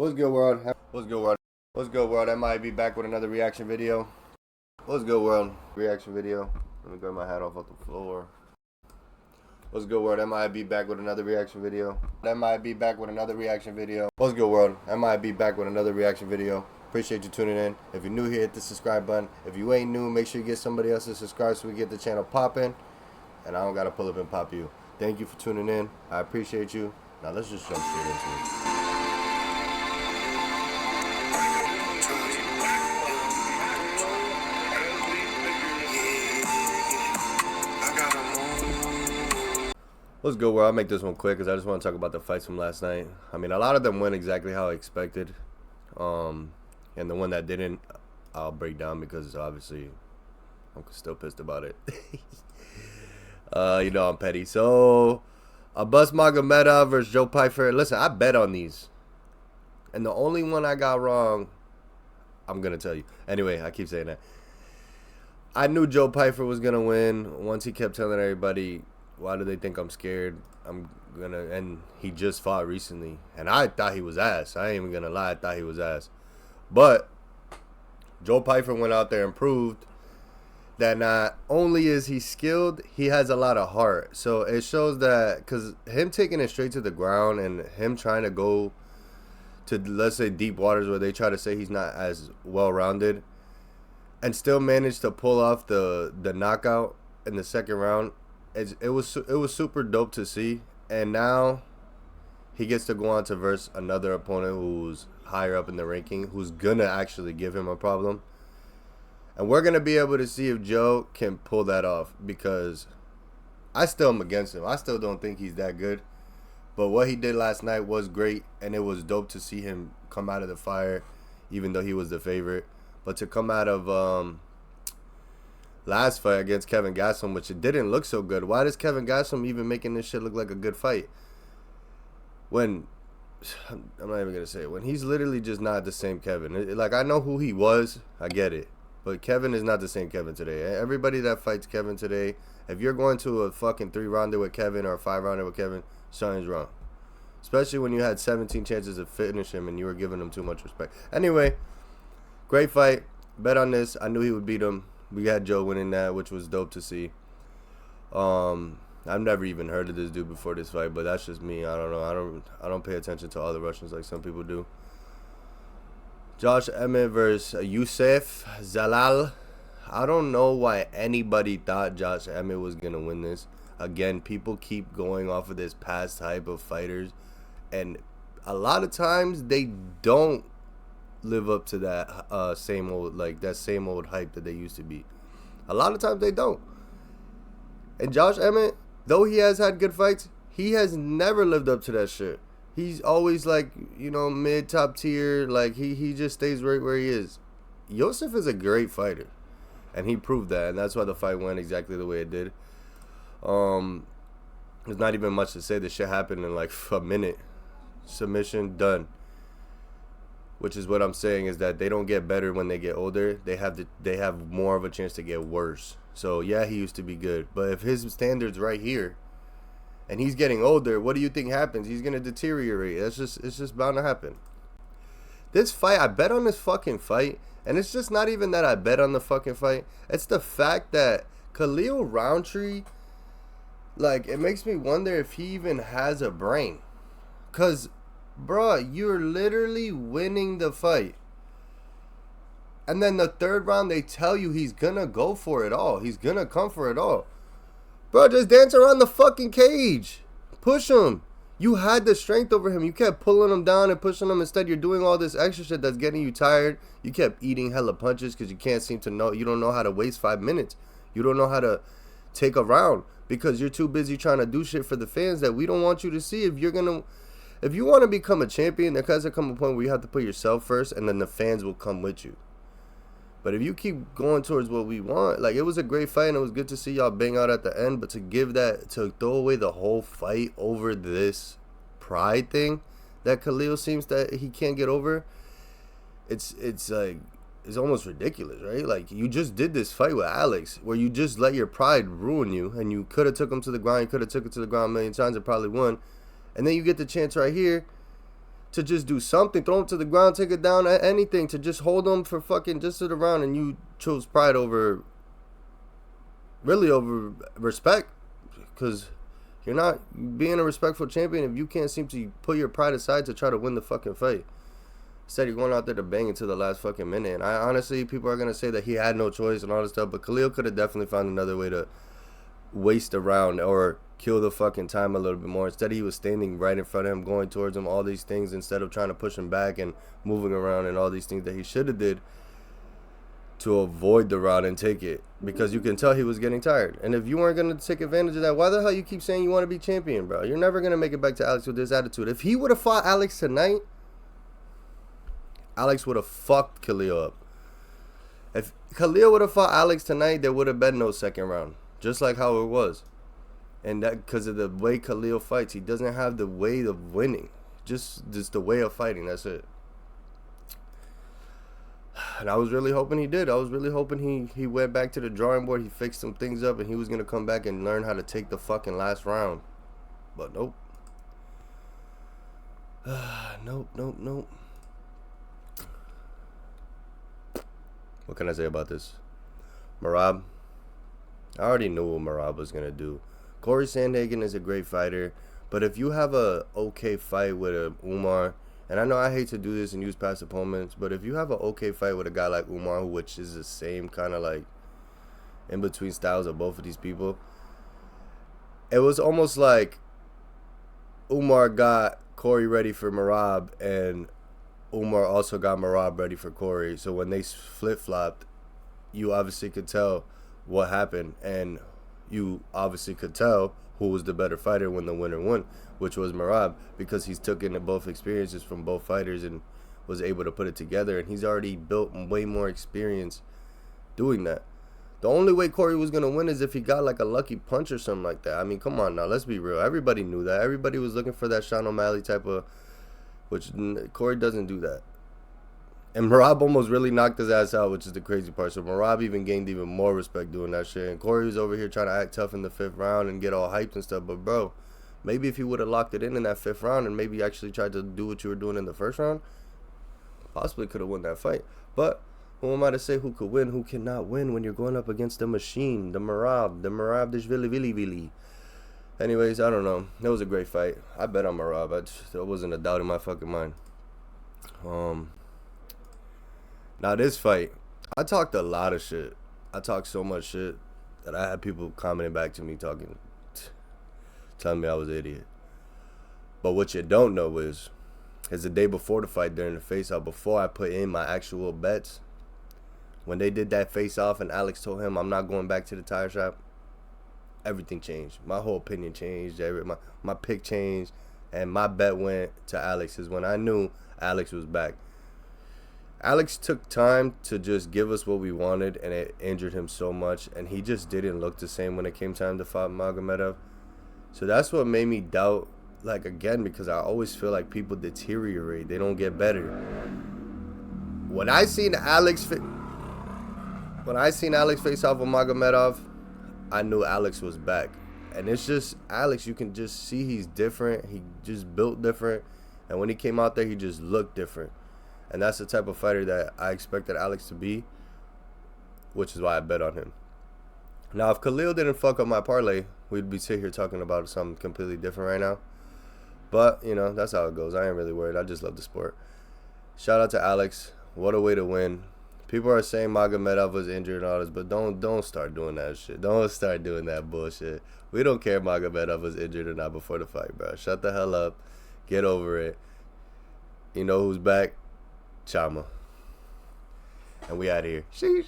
What's good, world? What's good, world? What's good, world? I might be back with another reaction video. What's good, world? Reaction video. Let me grab my hat off the floor. What's good, world? I might be back with another reaction video. I might be back with another reaction video. What's good, world? I might be back with another reaction video. Appreciate you tuning in. If you're new here, hit the subscribe button. If you ain't new, make sure you get somebody else to subscribe so we get the channel popping. And I don't gotta pull up and pop you. Thank you for tuning in. I appreciate you. Now let's just jump straight into it. Let's go where I'll make this one quick because I just want to talk about the fights from last night. I mean, a lot of them went exactly how I expected. And the one that didn't, I'll break down because obviously I'm still pissed about it. You know I'm petty. So, Abbas Magomedov versus Joe Pyfer. Listen, I bet on these. And the only one I got wrong, I'm going to tell you. Anyway, I keep saying that. I knew Joe Pyfer was going to win once he kept telling everybody, why do they think I'm scared? And he just fought recently. And I thought he was ass. I ain't even gonna lie, I thought he was ass. But Joe Pyfer went out there and proved that not only is he skilled, he has a lot of heart. So it shows that, because him taking it straight to the ground and him trying to go to, let's say, deep waters where they try to say he's not as well-rounded and still managed to pull off the knockout in the second round. It was super dope to see, and now he gets to go on to verse another opponent who's higher up in the ranking, who's gonna actually give him a problem, and we're gonna be able to see if Joe can pull that off, because I still am against him. I still don't think he's that good, but what he did last night was great, and it was dope to see him come out of the fire, even though he was the favorite. But to come out of last fight against Kevin Gastelum, which it didn't look so good. Why does Kevin Gastelum even making this shit look like a good fight? When, I'm not even going to say it, when he's literally just not the same Kevin. Like, I know who he was. I get it. But Kevin is not the same Kevin today. Everybody that fights Kevin today, if you're going to a fucking 3-rounder with Kevin or a 5-rounder with Kevin, something's wrong. Especially when you had 17 chances to finish him and you were giving him too much respect. Anyway, great fight. Bet on this. I knew he would beat him. We had Joe winning that, which was dope to see. I've never even heard of this dude before this fight, but that's just me. I don't know. I don't pay attention to all the Russians like some people do. Josh Emmett versus Youssef Zalal. I don't know why anybody thought Josh Emmett was gonna win this. Again, people keep going off of this past hype of fighters, and a lot of times they don't live up to that same old hype that they used to be. A lot of times they don't. And Josh Emmett, though he has had good fights, he has never lived up to that shit. He's always like, you know, mid top tier. Like he just stays right where he is. Youssef is a great fighter, and he proved that, and that's why the fight went exactly the way it did. There's not even much to say. This shit happened in like a minute. Submission done. Which is what I'm saying, is that they don't get better when they get older. They have more of a chance to get worse. So yeah, he used to be good, but if his standard's right here and he's getting older, what do you think happens? He's gonna deteriorate. It's just bound to happen. This fight, I bet on this fucking fight, and it's just not even that I bet on the fucking fight. It's the fact that Khalil Roundtree, like, it makes me wonder if he even has a brain, cause bruh, you're literally winning the fight. And then the third round, they tell you he's gonna go for it all. He's gonna come for it all. Bro, just dance around the fucking cage. Push him. You had the strength over him. You kept pulling him down and pushing him. Instead, you're doing all this extra shit that's getting you tired. You kept eating hella punches because you can't seem to know. You don't know how to waste 5 minutes. You don't know how to take a round because you're too busy trying to do shit for the fans that we don't want you to see. If you want to become a champion, there has to come a point where you have to put yourself first, and then the fans will come with you. But if you keep going towards what we want, like, it was a great fight, and it was good to see y'all bang out at the end, but to throw away the whole fight over this pride thing that Khalil seems that he can't get over, it's like, it's almost ridiculous, right? Like, you just did this fight with Alex where you just let your pride ruin you, and you could have took him to the ground. You could have took it to the ground a million times and probably won. And then you get the chance right here to just do something, throw him to the ground, take it down, anything, to just hold him for fucking just to the round, and you chose pride over respect, because you're not being a respectful champion if you can't seem to put your pride aside to try to win the fucking fight. Instead, you're going out there to bang into the last fucking minute. And I honestly, people are going to say that he had no choice and all this stuff, but Khalil could have definitely found another way to waste a round or kill the fucking time a little bit more. Instead, he was standing right in front of him, going towards him, all these things, instead of trying to push him back and moving around and all these things that he should have did to avoid the round and take it, because you can tell he was getting tired. And if you weren't going to take advantage of that, why the hell you keep saying you want to be champion, bro? You're never going to make it back to Alex with this attitude. If he would have fought Alex tonight, Alex would have fucked Khalil up. If Khalil would have fought Alex tonight, there would have been no second round, just like how it was. And that because of the way Khalil fights, he doesn't have the way of winning, just the way of fighting. That's it. And I was really hoping he did. I was really hoping he went back to the drawing board. He fixed some things up, and he was gonna come back and learn how to take the fucking last round. But nope. Nope. What can I say about this? Merab. I already knew what Merab was going to do. Corey Sandhagen is a great fighter. But if you have a okay fight with a Umar, and I know I hate to do this and use past opponents, but if you have a okay fight with a guy like Umar, which is the same kind of like in between styles of both of these people, it was almost like Umar got Corey ready for Merab, and Umar also got Merab ready for Corey. So when they flip-flopped, you obviously could tell what happened. And you obviously could tell who was the better fighter when the winner won, which was Merab, because he's took in both experiences from both fighters and was able to put it together. And he's already built way more experience doing that. The only way Corey was going to win is if he got like a lucky punch or something like that. I mean, come on now. Let's be real. Everybody knew that. Everybody was looking for that Sean O'Malley type of... Which Corey doesn't do that. And Merab almost really knocked his ass out, which is the crazy part. So Merab even gained even more respect doing that shit. And Corey was over here trying to act tough in the 5th round and get all hyped and stuff. But, bro, maybe if he would have locked it in that 5th round and maybe actually tried to do what you were doing in the 1st round, possibly could have won that fight. But who am I to say who could win, who cannot win when you're going up against the machine, the Merab Dishvili. Anyways, I don't know. It was a great fight. I bet on Merab. There wasn't a doubt in my fucking mind. Now this fight, I talked a lot of shit. I talked so much shit that I had people commenting back to me telling me I was an idiot. But what you don't know is the day before the fight, during the face-off, before I put in my actual bets, when they did that face-off and Alex told him I'm not going back to the tire shop, everything changed. My whole opinion changed. My pick changed. And my bet went to Alex. Is when I knew Alex was back. Alex took time to just give us what we wanted, and it injured him so much. And he just didn't look the same when it came time to fight Magomedov. So that's what made me doubt, like, again, because I always feel like people deteriorate. They don't get better. When I seen Alex face off with Magomedov, I knew Alex was back. And it's just Alex, you can just see he's different. He just built different. And when he came out there, he just looked different. And that's the type of fighter that I expected Alex to be, which is why I bet on him. Now, if Khalil didn't fuck up my parlay, we'd be sitting here talking about something completely different right now. But, you know, that's how it goes. I ain't really worried. I just love the sport. Shout out to Alex. What a way to win. People are saying Magomedov was injured and all this, but don't start doing that shit. Don't start doing that bullshit. We don't care if Magomedov was injured or not before the fight, bro. Shut the hell up. Get over it. You know who's back? CHAMA. And we out of here. Sheesh.